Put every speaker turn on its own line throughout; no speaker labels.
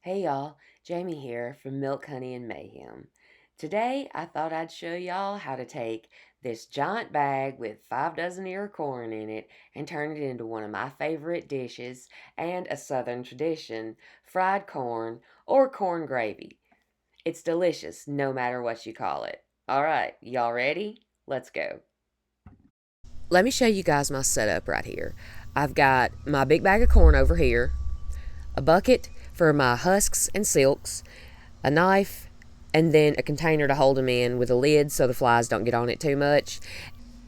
Hey y'all, Jamie here from Milk, Honey, and Mayhem. Today I thought I'd show y'all how to take this giant bag with 5 dozen ear of corn in it and turn it into one of my favorite dishes and a southern tradition, fried corn or corn gravy. It's delicious no matter what you call it. Alright, y'all ready? Let's go. Let me show you guys my setup right here. I've got my big bag of corn over here, a bucket for my husks and silks, a knife, and then a container to hold them in with a lid so the flies don't get on it too much.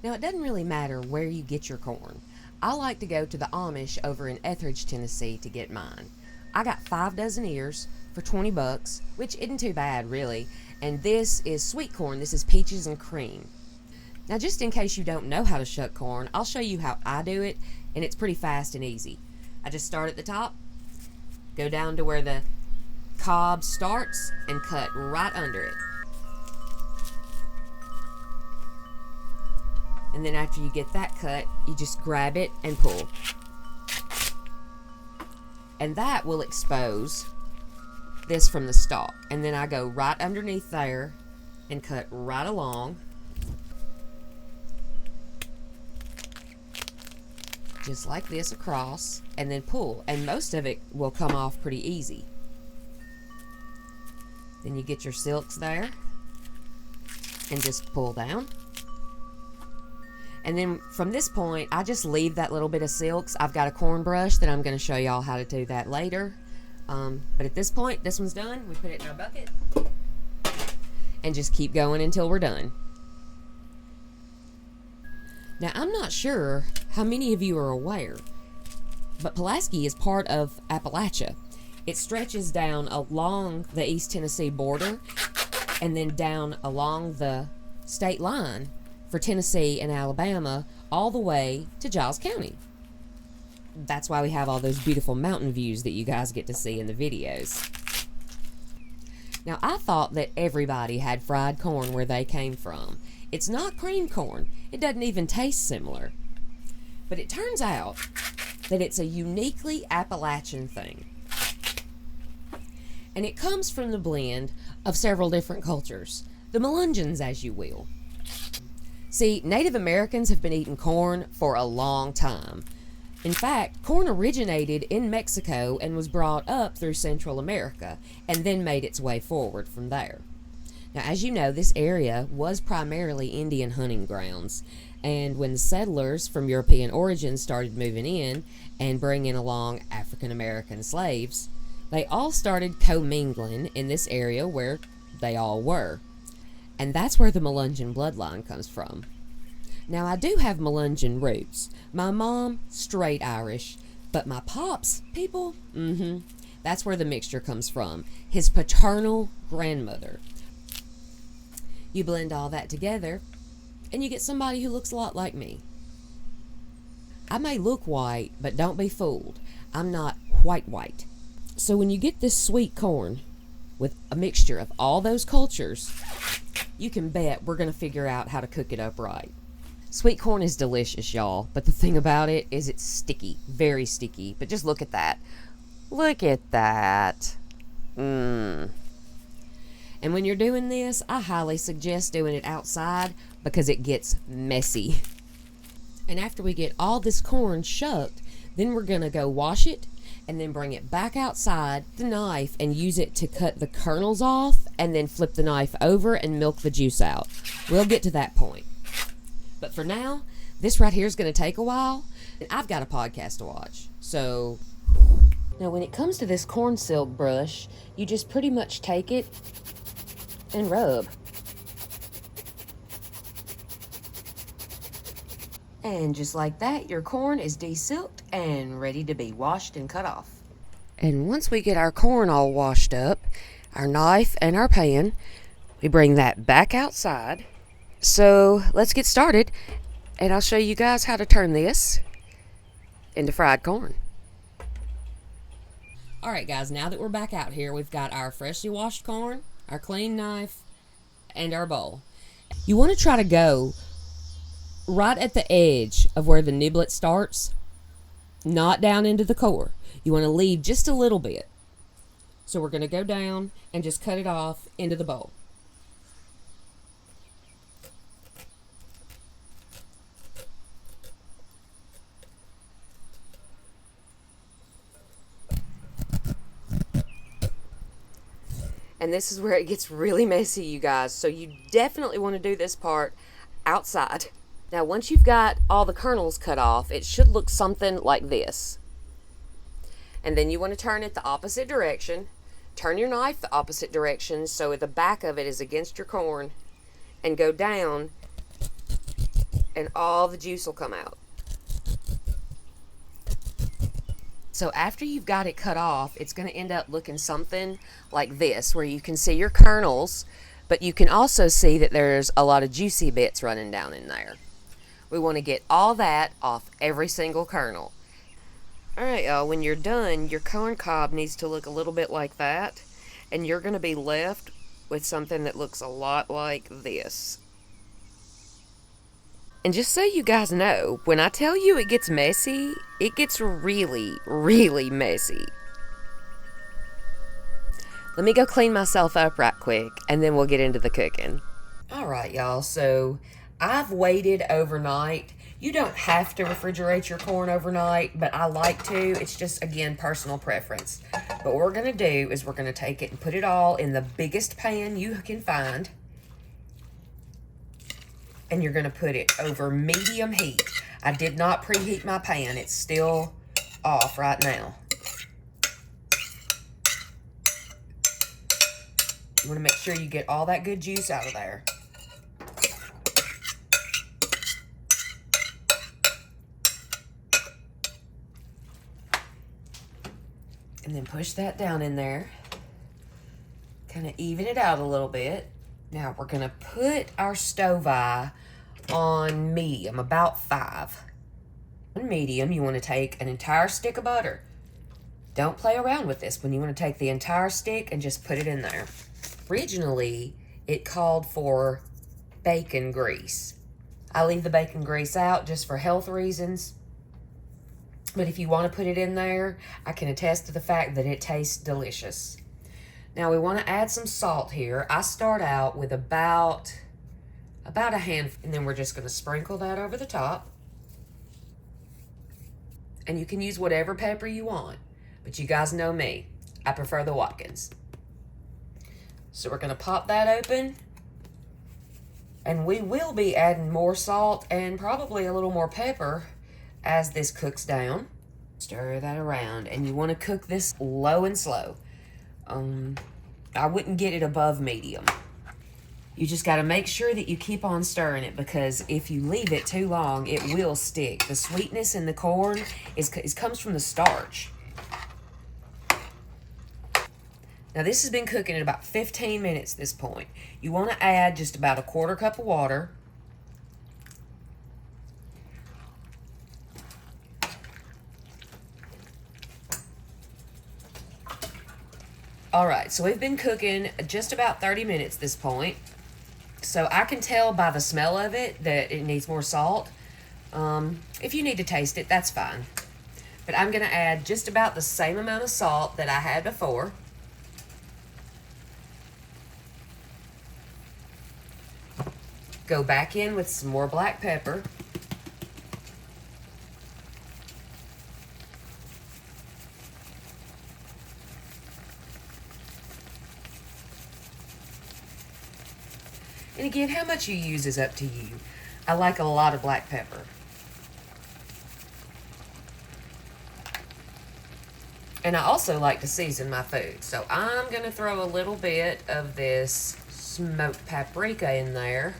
Now, it doesn't really matter where you get your corn. I like to go to the Amish over in Etheridge, Tennessee to get mine. I got 5 dozen ears for $20, which isn't too bad really. And this is sweet corn. This is peaches and cream. Now, just in case you don't know how to shuck corn, I'll show you how I do it, and it's pretty fast and easy. I just start at the top, go down to where the cob starts, and cut right under it. And then after you get that cut, you just grab it and pull. And that will expose this from the stalk. And then I go right underneath there and cut right along. Just like this across, and then pull, and most of it will come off pretty easy. Then you get your silks there and just pull down, and then from this point I just leave that little bit of silks. I've got a corn brush that I'm going to show y'all how to do that later, but at this point this one's done. We put it in our bucket and just keep going until we're done. Now, I'm not sure how many of you are aware, but Pulaski is part of Appalachia. It stretches down along the East Tennessee border and then down along the state line for Tennessee and Alabama all the way to Giles County. That's why we have all those beautiful mountain views that you guys get to see in the videos. Now, I thought that everybody had fried corn where they came from. It's not cream corn. It doesn't even taste similar. But it turns out that it's a uniquely Appalachian thing. And it comes from the blend of several different cultures. The Melungeons, as you will. See, Native Americans have been eating corn for a long time. In fact, corn originated in Mexico and was brought up through Central America and then made its way forward from there. Now, as you know, this area was primarily Indian hunting grounds, and when the settlers from European origin started moving in and bringing along African American slaves, they all started commingling in this area where they all were. And that's where the Melungeon bloodline comes from. Now, I do have Melungeon roots. My mom, straight Irish, but my pops, people, that's where the mixture comes from. His paternal grandmother. You blend all that together, and you get somebody who looks a lot like me. I may look white, but don't be fooled. I'm not white. So when you get this sweet corn with a mixture of all those cultures, you can bet we're going to figure out how to cook it up right. Sweet corn is delicious, y'all, but the thing about it is it's sticky, very sticky. But just look at that. Look at that. And when you're doing this, I highly suggest doing it outside because it gets messy. And after we get all this corn shucked, then we're going to go wash it and then bring it back outside the knife and use it to cut the kernels off and then flip the knife over and milk the juice out. We'll get to that point. But for now, this right here is going to take a while, and I've got a podcast to watch. So, now when it comes to this corn silk brush, you just pretty much take it and rub. And just like that, your corn is desilked and ready to be washed and cut off. And once we get our corn all washed up, our knife and our pan, we bring that back outside. So let's get started, and I'll show you guys how to turn this into fried corn. Alright guys, now that we're back out here, we've got our freshly washed corn, our clean knife, and our bowl. You want to try to go right at the edge of where the niblet starts, not down into the core. You want to leave just a little bit. So we're going to go down and just cut it off into the bowl. And this is where it gets really messy, you guys. So you definitely want to do this part outside. Now, once you've got all the kernels cut off, it should look something like this. And then you want to turn it the opposite direction. Turn your knife the opposite direction so the back of it is against your corn, and go down, and all the juice will come out. So after you've got it cut off, it's going to end up looking something like this, where you can see your kernels, but you can also see that there's a lot of juicy bits running down in there. We want to get all that off every single kernel. Alright, y'all, when you're done, your corn cob needs to look a little bit like that, and you're going to be left with something that looks a lot like this. And just so you guys know, when I tell you it gets messy, it gets really, really messy. Let me go clean myself up right quick, and then we'll get into the cooking. Alright, y'all, so I've waited overnight. You don't have to refrigerate your corn overnight, but I like to. It's just, again, personal preference. But what we're going to do is we're going to take it and put it all in the biggest pan you can find. And you're going to put it over medium heat. I did not preheat my pan. It's still off right now. You want to make sure you get all that good juice out of there. And then push that down in there. Kind of even it out a little bit. Now we're going to put our stove eye on medium, about 5. On medium, you want to take an entire stick of butter. Don't play around with this when you want to take the entire stick and just put it in there. Originally, it called for bacon grease. I leave the bacon grease out just for health reasons. But if you want to put it in there, I can attest to the fact that it tastes delicious. Now we want to add some salt here. I start out with about a handful, and then we're just going to sprinkle that over the top. And you can use whatever pepper you want, but you guys know me. I prefer the Watkins. So we're going to pop that open, and we will be adding more salt and probably a little more pepper as this cooks down. Stir that around, and you want to cook this low and slow. I wouldn't get it above medium. You just got to make sure that you keep on stirring it, because if you leave it too long, it will stick. The sweetness in the corn comes from the starch. Now this has been cooking at about 15 minutes at this point. You want to add just about a 1/4 cup of water. All right, so we've been cooking just about 30 minutes at this point. So I can tell by the smell of it that it needs more salt. If you need to taste it, that's fine. But I'm gonna add just about the same amount of salt that I had before. Go back in with some more black pepper. And again, how much you use is up to you. I like a lot of black pepper. And I also like to season my food. So I'm going to throw a little bit of this smoked paprika in there,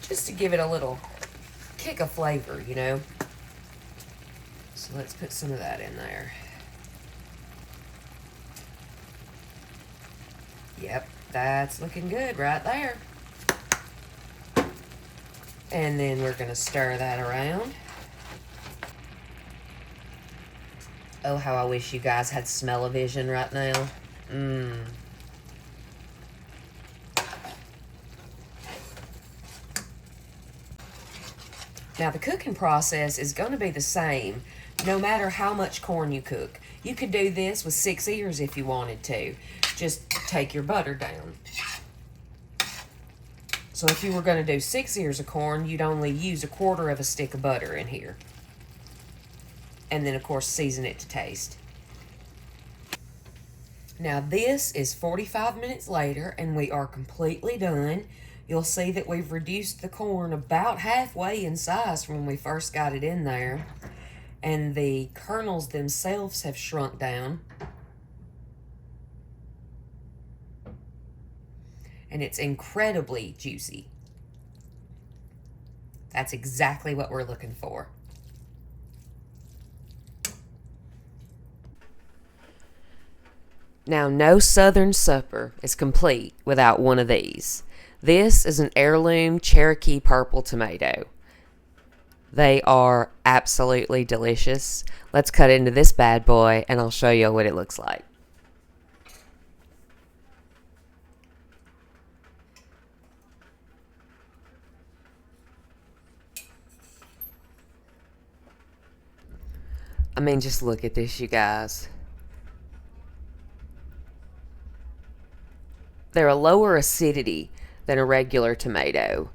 just to give it a little kick of flavor, you know. So let's put some of that in there. Yep, that's looking good right there. And then we're going to stir that around. Oh, how I wish you guys had smell-o-vision right now. Now, the cooking process is going to be the same, no matter how much corn you cook. You could do this with 6 ears if you wanted to. Just take your butter down. So if you were going to do 6 ears of corn, you'd only use 1/4 of a stick of butter in here. And then, of course, season it to taste. Now this is 45 minutes later, and we are completely done. You'll see that we've reduced the corn about halfway in size from when we first got it in there. And the kernels themselves have shrunk down. And it's incredibly juicy. That's exactly what we're looking for. Now, no Southern supper is complete without one of these. This is an heirloom Cherokee purple tomato. They are absolutely delicious. Let's cut into this bad boy and I'll show you what it looks like. I mean, just look at this, you guys. They're a lower acidity than a regular tomato,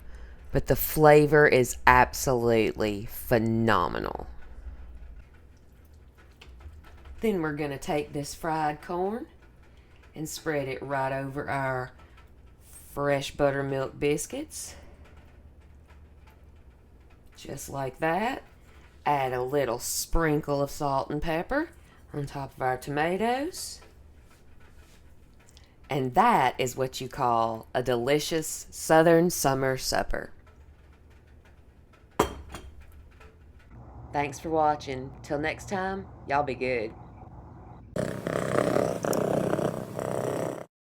but the flavor is absolutely phenomenal. Then we're going to take this fried corn and spread it right over our fresh buttermilk biscuits. Just like that. Add a little sprinkle of salt and pepper on top of our tomatoes. And that is what you call a delicious Southern summer supper. Thanks for watching. Till next time, y'all be good.